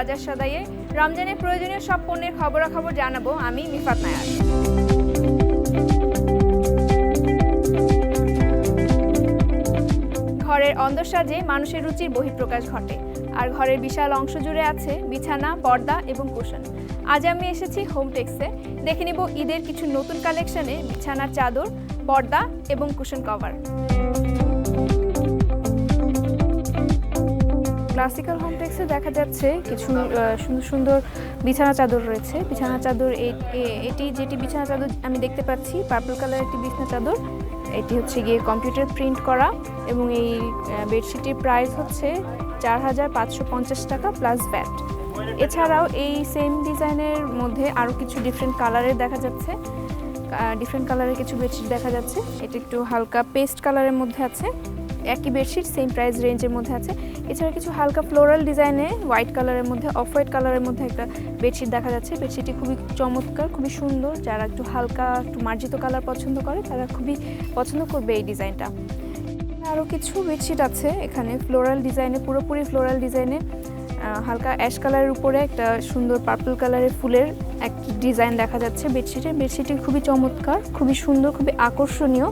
বাজার সদাইয়ে রমজানের প্রয়োজনীয় সব পণ্যের খবরাখবর জানাবো আমি মিফাত নায়ার। ঘরের অন্দরসাজে মানুষের রুচির বহিঃপ্রকাশ ঘটে, আর ঘরের বিশাল অংশ জুড়ে আছে বিছানা, পর্দা এবং কুশন। আজ আমি এসেছি হোমটেক্সে, দেখে নিব ঈদের কিছু নতুন কালেকশনে বিছানার চাদর, পর্দা এবং কুশন কভার। ক্লাসিক্যাল হোমটেক্সে দেখা যাচ্ছে কিছু সুন্দর সুন্দর বিছানা চাদর রয়েছে। বিছানা চাদর যেটি বিছানা চাদর আমি দেখতে পাচ্ছি পার্পল কালার একটি বিছানা চাদর, এটি হচ্ছে গিয়ে কম্পিউটার প্রিন্ট করা এবং এই বেডশিটের প্রাইস হচ্ছে 4,550 টাকা প্লাস ভ্যাট। এছাড়াও এই সেম ডিজাইনের মধ্যে আরও কিছু ডিফারেন্ট কালারের দেখা যাচ্ছে, ডিফারেন্ট কালারের কিছু বেডশিট দেখা যাচ্ছে। এটা একটু হালকা পেস্ট কালারের মধ্যে আছে, একই বেডশিট সেম প্রাইস রেঞ্জের মধ্যে আছে। এছাড়া কিছু হালকা ফ্লোরাল ডিজাইনে হোয়াইট কালারের মধ্যে, অফ হোয়াইট কালারের মধ্যে একটা বেডশিট দেখা যাচ্ছে। বেডশিটটি খুবই চমৎকার, খুবই সুন্দর। যারা একটু হালকা একটু মার্জিত কালার পছন্দ করে তারা খুবই পছন্দ করবে এই ডিজাইনটা। আরও কিছু বেডশিট আছে এখানে ফ্লোরাল ডিজাইনে, পুরোপুরি ফ্লোরাল ডিজাইনে হালকা অ্যাশ কালারের উপরে একটা সুন্দর পার্পল কালারের ফুলের এক ডিজাইন দেখা যাচ্ছে বেডশিটটি খুবই চমৎকার, খুবই সুন্দর, খুবই আকর্ষণীয়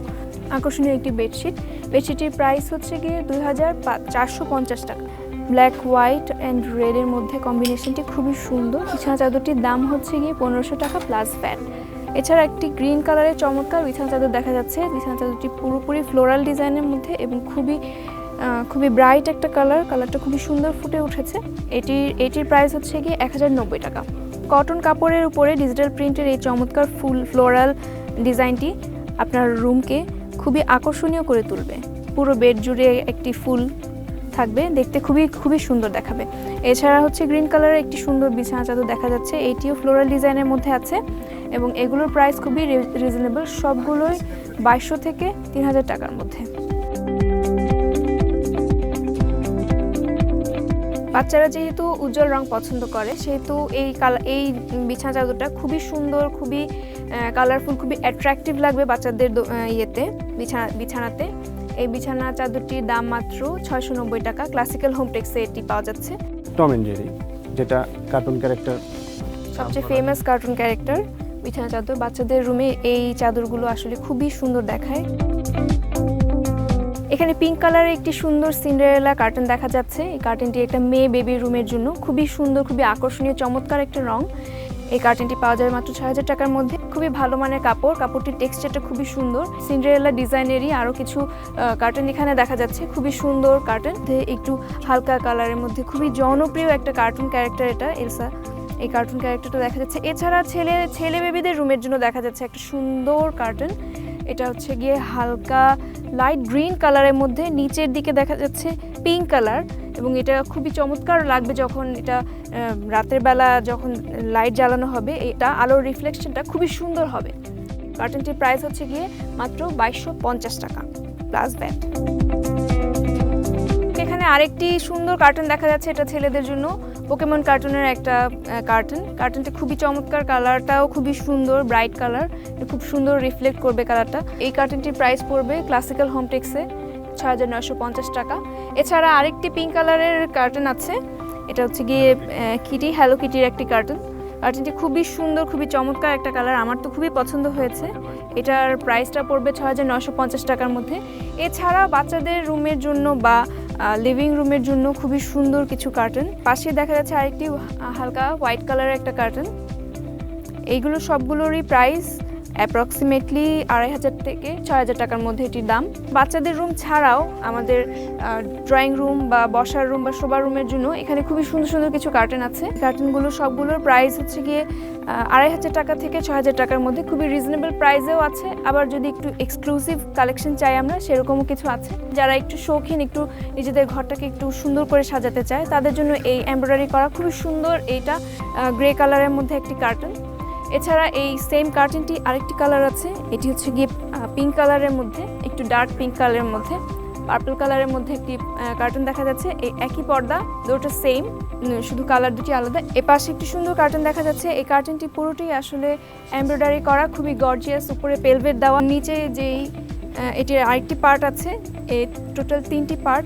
একটি বেডশিট। বেডশিটের প্রাইস হচ্ছে গিয়ে 2,450 টাকা। ব্ল্যাক, হোয়াইট অ্যান্ড রেডের মধ্যে কম্বিনেশনটি খুবই সুন্দর। বিছানা চাদরটির দাম হচ্ছে গিয়ে 1500 টাকা প্লাস ভ্যাট। এছাড়া একটি গ্রিন কালারের চমৎকার বিছানা চাদর দেখা যাচ্ছে। বিছানা চাদরটি পুরোপুরি ফ্লোরাল ডিজাইনের মধ্যে এবং খুবই ব্রাইট একটা কালারটা খুবই সুন্দর ফুটে উঠেছে। এটির প্রাইস হচ্ছে গিয়ে 1090 টাকা। কটন কাপড়ের উপরে ডিজিটাল প্রিন্টের এই চমৎকার ফ্লোরাল ডিজাইনটি আপনার রুমকে খুবই আকর্ষণীয় করে তুলবে। পুরো বেড জুড়ে একটি ফুল থাকবে, দেখতে খুবই সুন্দর দেখাবে। এছাড়া হচ্ছে গ্রিন কালারের একটি সুন্দর বিছানা চাদর দেখা যাচ্ছে, এইটিও ফ্লোরাল ডিজাইনের মধ্যে আছে এবং এগুলোর প্রাইস খুবই রিজনেবল, সবগুলোই 2200 থেকে 3000 টাকার মধ্যে। বাচ্চারা যেহেতু উজ্জ্বল রং পছন্দ করে সেহেতু এই বিছানা চাদরটা খুবই সুন্দর, খুবই কালারফুল, খুবই অ্যাট্রাকটিভ লাগবে বাচ্চাদের বিছানাতে। এই বিছানা চাদরটির দাম মাত্র 690 টাকা। ক্লাসিক্যাল হোমটেক্সে এটি পাওয়া যাচ্ছে। টম এন্ড জেরি, যেটা কার্টুন ক্যারেক্টার, সবচেয়ে ফেমাস কার্টুন ক্যারেক্টার বিছানা চাদর। বাচ্চাদের রুমে এই চাদরগুলো আসলে খুবই সুন্দর দেখায়। এখানে পিঙ্ক কালারের একটি সুন্দর সিন্ডারেলা কার্টন দেখা যাচ্ছে। এই কার্টনটি একটা মেয়ে বেবি রুমের জন্য খুবই সুন্দর, খুবই আকর্ষণীয়, চমৎকার একটা রং। এই কার্টনটি পাওয়া যায় মাত্র 6000 টাকার মধ্যে। খুবই ভালো মানের কাপড়টির টেক্সচারটা খুবই সুন্দর। সিন্ডারেলা ডিজাইনেরই আরও কিছু কার্টন এখানে দেখা যাচ্ছে, খুবই সুন্দর কার্টন, একটু হালকা কালারের মধ্যে খুবই জনপ্রিয় একটা কার্টুন ক্যারেক্টার এটা এলসা। এই কার্টুন ক্যারেক্টারটা দেখা যাচ্ছে। এছাড়া ছেলে বেবিদের রুমের জন্য দেখা যাচ্ছে একটা সুন্দর কার্টন। এটা হচ্ছে গিয়ে হালকা লাইট গ্রিন কালারের মধ্যে, নিচের দিকে দেখা যাচ্ছে পিঙ্ক কালার এবং এটা খুবই চমৎকার লাগবে যখন এটা রাতের বেলা যখন লাইট জ্বালানো হবে, এটা আলোর রিফ্লেকশনটা খুবই সুন্দর হবে। কার্টনটির প্রাইস হচ্ছে গিয়ে মাত্র 2250 টাকা প্লাস ভ্যাট। এখানে আরেকটি সুন্দর কার্টন দেখা যাচ্ছে, এটা ছেলেদের জন্য পোকেমন কার্টুনের একটা কার্টুনটি খুবই চমৎকার, কালারটাও খুবই সুন্দর, ব্রাইট কালার, খুব সুন্দর রিফ্লেক্ট করবে কালারটা। এই কার্টুনটির প্রাইস পড়বে ক্লাসিক্যাল হোমটেক্সে 6,950 টাকা। এছাড়া আরেকটি পিঙ্ক কালারের কার্টুন আছে, এটা হচ্ছে গিয়ে হ্যালো কিটির একটি কার্টুনটি খুবই সুন্দর, খুবই চমৎকার একটা কালার, আমার তো খুবই পছন্দ হয়েছে। এটার প্রাইসটা পড়বে 6,950 টাকার মধ্যে। এছাড়া বাচ্চাদের রুমের জন্য বা লিভিং রুমের জন্য খুবই সুন্দর কিছু কার্টন। পাশে দেখা যাচ্ছে আরেকটি হালকা হোয়াইট কালারের একটা কার্টন। এইগুলো সবগুলোরই প্রাইস অ্যাপ্রক্সিমেটলি 2500 থেকে 6000 টাকার মধ্যে এটির দাম। বাচ্চাদের রুম ছাড়াও আমাদের ড্রয়িং রুম বা বসার রুম বা শোবার রুমের জন্য এখানে খুবই সুন্দর সুন্দর কিছু কার্টন আছে। কার্টনগুলো সবগুলোর প্রাইস হচ্ছে গিয়ে 2500 টাকা থেকে 6000 টাকার মধ্যে, খুবই রিজনেবল প্রাইসেও আছে। আবার যদি একটু এক্সক্লুসিভ কালেকশন চাই আমরা, সেরকমও কিছু আছে। যারা একটু শৌখিন, একটু নিজেদের ঘরটাকে একটু সুন্দর করে সাজাতে চায় তাদের জন্য এই এমব্রয়ডারি করা খুবই সুন্দর এইটা গ্রে কালারের মধ্যে একটি কার্টন। এছাড়া এই সেম কার্টনটি আরেকটি কালার আছে, এটি হচ্ছে গিয়ে পিঙ্ক কালারের মধ্যে, একটু ডার্ক পিঙ্ক কালারের মধ্যে, পার্পল কালারের মধ্যে একটি কার্টন দেখা যাচ্ছে। এই একই পর্দা, দুটো সেম, শুধু কালার দুটি আলাদা। এপাশে একটি সুন্দর কার্টন দেখা যাচ্ছে। এই কার্টনটি পুরোটি আসলে এমব্রয়ডারি করা, খুবই গর্জিয়াস, উপরে পেলভেট দেওয়া, নিচে যেই এটির আরেকটি পার্ট আছে, এই টোটাল 3টি পার্ট।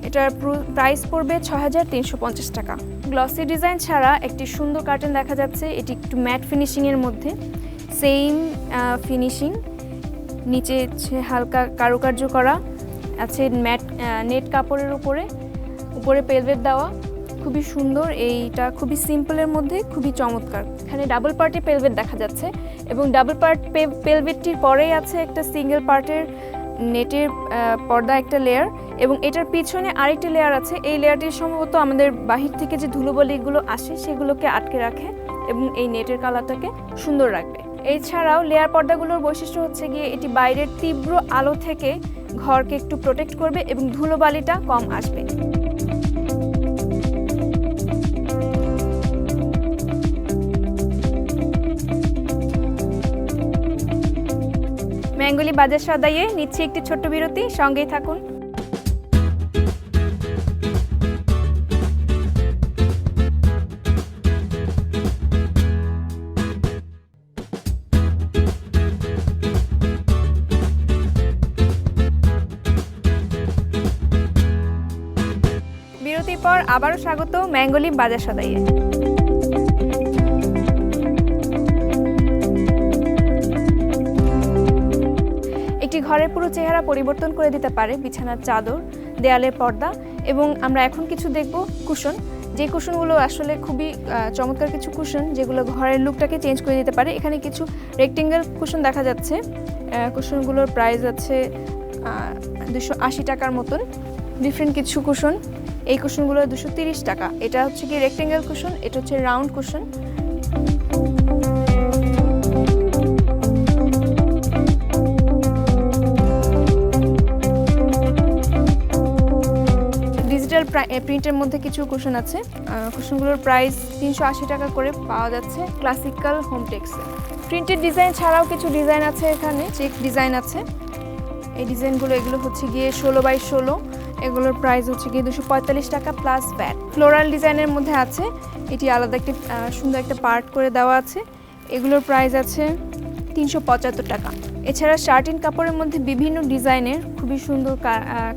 এটার প্রাইস পড়বে ৬,৩৫০ টাকা। গ্লসি ডিজাইন ছাড়া একটি সুন্দর কার্টেন দেখা যাচ্ছে, এটি একটু ম্যাট ফিনিশিংয়ের মধ্যে, সেম ফিনিশিং, নিচে হালকা কারুকার্য করা আছে ম্যাট নেট কাপড়ের উপরে পেলভেট দেওয়া, খুবই সুন্দর। এইটা খুবই সিম্পলের মধ্যে খুবই চমৎকার। এখানে ডাবল পার্টে পেলভেট দেখা যাচ্ছে এবং ডাবল পার্ট পেলভেটটির পরেই আছে একটা সিঙ্গেল পার্টের নেটের পর্দা, একটা লেয়ার, এবং এটার পিছনে আরেকটি লেয়ার আছে। এই লেয়ারটি সম্ভবত আমাদের বাহির থেকে যে ধুলোবালিগুলো আসে সেগুলোকে আটকে রাখে এবং এই নেটের কালারটাকে সুন্দর রাখবে। এছাড়াও লেয়ার পর্দাগুলোর বৈশিষ্ট্য হচ্ছে গিয়ে এটি বাইরের তীব্র আলো থেকে ঘরকে একটু প্রোটেক্ট করবে এবং ধুলোবালিটা কম আসবে। ম্যাঙ্গোলি বাজার সদাইয়ে নিচ্ছি একটি ছোট্ট বিরতি, সঙ্গেই থাকুন। বিরতির পর আবারও স্বাগত ম্যাঙ্গোলি বাজার সদাইয়ে। একটি ঘরের পুরো চেহারা পরিবর্তন করে দিতে পারে বিছানার চাদর, দেয়ালের পর্দা, এবং আমরা এখন কিছু দেখব কুশন, যে কুশনগুলো আসলে খুবই চমৎকার কিছু কুশন, যেগুলো ঘরের লুকটাকে চেঞ্জ করে দিতে পারে। এখানে কিছু রেক্টেঙ্গেল কুশন দেখা যাচ্ছে, কুশনগুলোর প্রাইস আছে 280 টাকার মতন। ডিফারেন্ট কিছু কুশন, এই কুশনগুলো 230 টাকা। এটা হচ্ছে কি রেক্টেঙ্গেল কুশন, এটা হচ্ছে রাউন্ড কুশন। ডিজিটাল প্রিন্টের মধ্যে কিছু কুশন আছে, কুশনগুলোর প্রাইস 380 টাকা করে পাওয়া যাচ্ছে ক্লাসিক্যাল হোমটেক্সে। প্রিন্টেড ডিজাইন ছাড়াও কিছু ডিজাইন আছে, এখানে চেক ডিজাইন আছে। এই ডিজাইনগুলো এগুলো হচ্ছে গিয়ে 16x16, এগুলোর প্রাইস হচ্ছে গিয়ে 245 টাকা প্লাস ভ্যাট। ফ্লোরাল ডিজাইনের মধ্যে আছে, এটি আলাদা একটি সুন্দর একটা পার্ট করে দেওয়া আছে, এগুলোর প্রাইস আছে 375 টাকা। এছাড়া শার্টিন কাপড়ের মধ্যে বিভিন্ন ডিজাইনের খুবই সুন্দর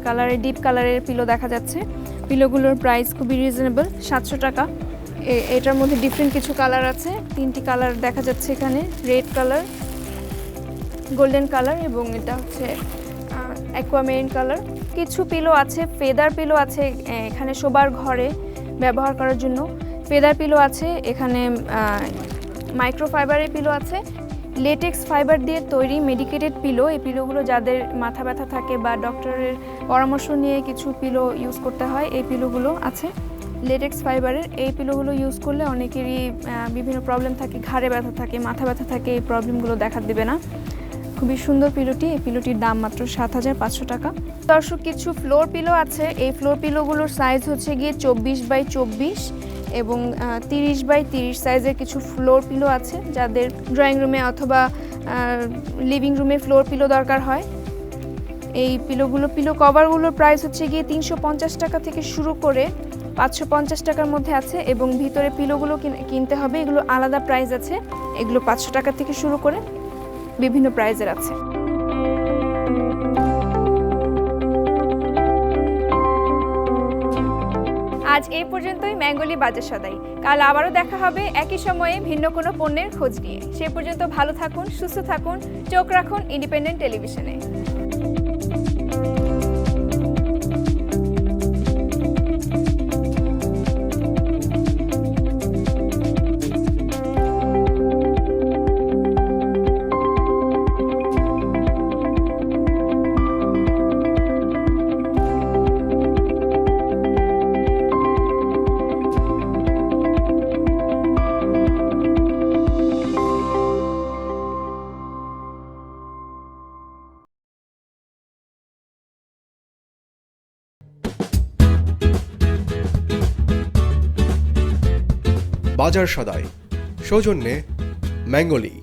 কালারের, ডিপ কালারের পিলো দেখা যাচ্ছে। পিলোগুলোর প্রাইস খুবই রিজনেবল, 700 টাকা। এটার মধ্যে ডিফারেন্ট কিছু কালার আছে, 3টি কালার দেখা যাচ্ছে এখানে, রেড কালার, গোল্ডেন কালার এবং এটা হচ্ছে অ্যাকোয়ামেরিন কালার। কিছু পিলো আছে, ফেদার পিলো আছে এখানে শোবার ঘরে ব্যবহার করার জন্য, ফেদার পিলো আছে এখানে, মাইক্রোফাইবারের পিলো আছে, লেটেক্স ফাইবার দিয়ে তৈরি মেডিকেটেড পিলো। এই পিলোগুলো যাদের মাথা ব্যথা থাকে বা ডক্টরের পরামর্শ নিয়ে কিছু পিলো ইউজ করতে হয়, এই পিলোগুলো আছে লেটেক্স ফাইবারের। এই পিলোগুলো ইউজ করলে অনেকেরই বিভিন্ন প্রবলেম থাকে, ঘাড়ে ব্যথা থাকে, মাথা ব্যথা থাকে, এই প্রবলেমগুলো দেখা দেবে না। খুবই সুন্দর পিলোটি, এই পিলোটির দাম মাত্র 7,500 টাকা। দর্শক, কিছু ফ্লোর পিলো আছে, এই ফ্লোর পিলোগুলোর সাইজ হচ্ছে গিয়ে 24x24 এবং 30x30 সাইজের কিছু ফ্লোর পিলো আছে, যাদের ড্রয়িং রুমে অথবা লিভিং রুমে ফ্লোর পিলো দরকার হয়। এই পিলো কভারগুলোর প্রাইস হচ্ছে গিয়ে 350 টাকা থেকে শুরু করে 550 টাকার মধ্যে আছে, এবং ভিতরে পিলোগুলো কিনতে হবে, এগুলো আলাদা প্রাইস আছে, এগুলো 500 টাকা থেকে শুরু করে বিভিন্ন প্রাইজের আছে। আজ এই পর্যন্তই ম্যাঙ্গোলি বাজার সদাই। কাল আবারও দেখা হবে একই সময়ে ভিন্ন কোনো পণ্যের খোঁজ নিয়ে। সে পর্যন্ত ভালো থাকুন, সুস্থ থাকুন, চোখ রাখুন ইন্ডিপেন্ডেন্ট টেলিভিশনে। বাজার সদাই সৌজন্যে ম্যাঙ্গোলি।